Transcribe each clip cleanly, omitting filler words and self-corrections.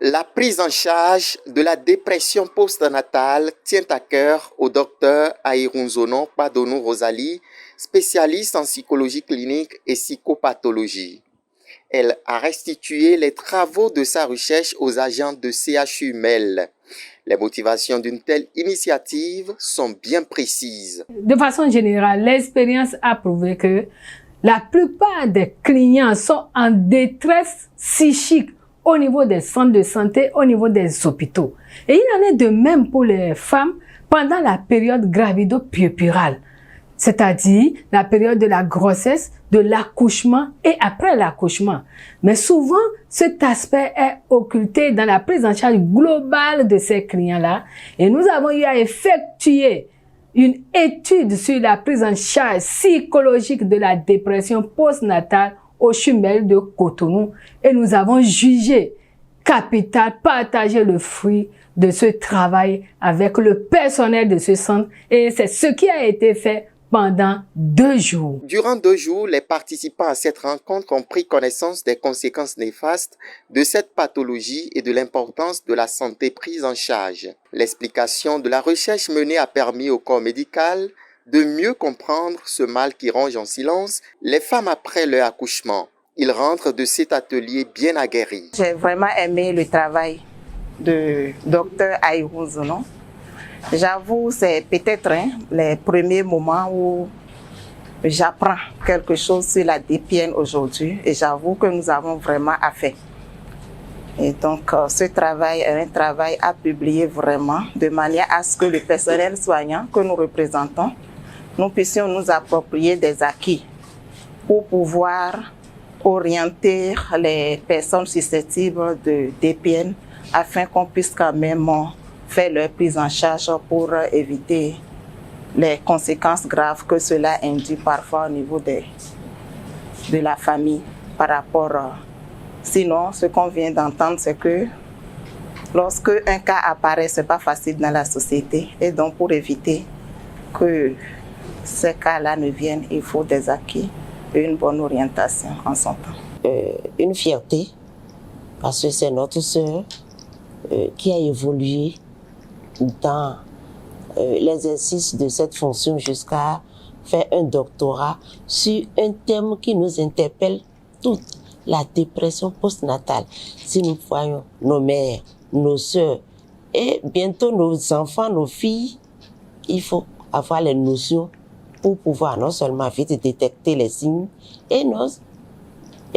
La prise en charge de la dépression postnatale tient à cœur au docteur Airunzonon Padonou Rosalie, spécialiste en psychologie clinique et psychopathologie. Elle a restitué les travaux de sa recherche aux agents de CHU MEL. Les motivations d'une telle initiative sont bien précises. De façon générale, l'expérience a prouvé que la plupart des clients sont en détresse psychique au niveau des centres de santé, au niveau des hôpitaux. Et il en est de même pour les femmes pendant la période gravido-puérpérale, c'est-à-dire la période de la grossesse, de l'accouchement et après l'accouchement. Mais souvent, cet aspect est occulté dans la prise en charge globale de ces clients-là. Et nous avons eu à effectuer une étude sur la prise en charge psychologique de la dépression postnatale au CHU MEL de Cotonou et nous avons jugé capital partager le fruit de ce travail avec le personnel de ce centre et c'est ce qui a été fait pendant 2 jours. Durant 2 jours, les participants à cette rencontre ont pris connaissance des conséquences néfastes de cette pathologie et de l'importance de la santé prise en charge. L'explication de la recherche menée a permis au corps médical de mieux comprendre ce mal qui ronge en silence les femmes après leur accouchement. Ils rentrent de cet atelier bien aguerris. J'ai vraiment aimé le travail de Dr Airunzonon. J'avoue, c'est peut-être les premiers moments où j'apprends quelque chose sur la DPN aujourd'hui et j'avoue que nous avons vraiment à faire. Et donc, ce travail est un travail à publier vraiment de manière à ce que le personnel soignant que nous représentons, nous puissions nous approprier des acquis pour pouvoir orienter les personnes susceptibles de DPN afin qu'on puisse quand même faire leur prise en charge pour éviter les conséquences graves que cela induit parfois au niveau de la famille par rapport. Sinon, ce qu'on vient d'entendre, c'est que lorsque un cas apparaît, ce n'est pas facile dans la société. Et donc, pour éviter que ces cas-là ne viennent, il faut des acquis et une bonne orientation en son temps. Une fierté, parce que c'est notre sœur qui a évolué dans l'exercice de cette fonction jusqu'à faire un doctorat sur un thème qui nous interpelle toutes, la dépression postnatale. Si nous voyons nos mères, nos sœurs et bientôt nos enfants, nos filles, il faut avoir les notions pour pouvoir non seulement vite détecter les signes et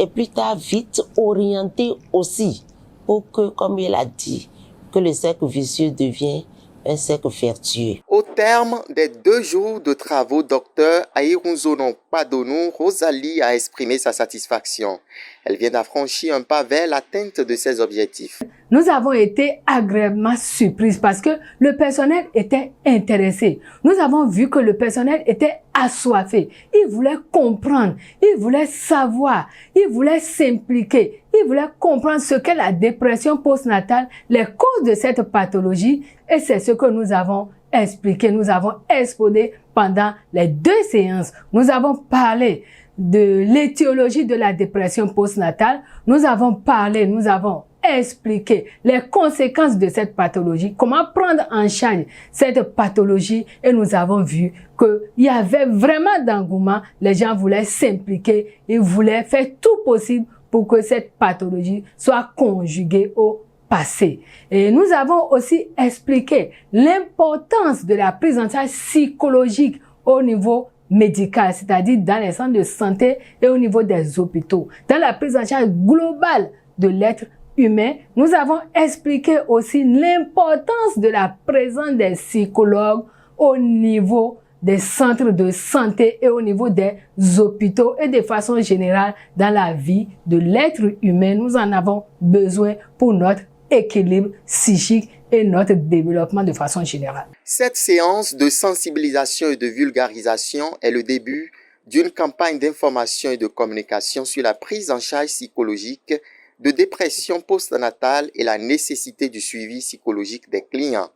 plus tard vite orienter aussi pour que, comme il a dit, que le cercle vicieux devient un cercle vertueux. Au terme des 2 jours de travaux, Dr Airunzonon Padonou Rosalie a exprimé sa satisfaction. Elle vient d'affranchir un pas vers l'atteinte de ses objectifs. Nous avons été agréablement surprises parce que le personnel était intéressé. Nous avons vu que le personnel était assoiffé. Il voulait comprendre, il voulait savoir, il voulait s'impliquer, il voulait comprendre ce qu'est la dépression postnatale, les causes de cette pathologie et c'est ce que nous avons expliqué, nous avons exposé pendant les 2 séances. Nous avons parlé de l'étiologie de la dépression postnatale, nous avons parlé, nous avons expliqué les conséquences de cette pathologie, comment prendre en charge cette pathologie et nous avons vu qu'il y avait vraiment d'engouement, les gens voulaient s'impliquer, ils voulaient faire tout possible pour que cette pathologie soit conjuguée au passé. Et nous avons aussi expliqué l'importance de la prise en charge psychologique au niveau médical, c'est-à-dire dans les centres de santé et au niveau des hôpitaux. Dans la prise en charge globale de l'être humain, nous avons expliqué aussi l'importance de la présence des psychologues au niveau des centres de santé et au niveau des hôpitaux et de façon générale dans la vie de l'être humain. Nous en avons besoin pour notre équilibre psychique et notre développement de façon générale. Cette séance de sensibilisation et de vulgarisation est le début d'une campagne d'information et de communication sur la prise en charge psychologique de dépression postnatale et la nécessité du suivi psychologique des clients.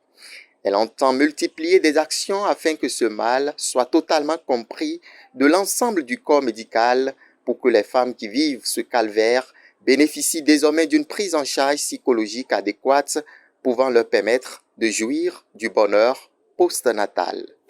Elle entend multiplier des actions afin que ce mal soit totalement compris de l'ensemble du corps médical pour que les femmes qui vivent ce calvaire bénéficient désormais d'une prise en charge psychologique adéquate pouvant leur permettre de jouir du bonheur postnatal.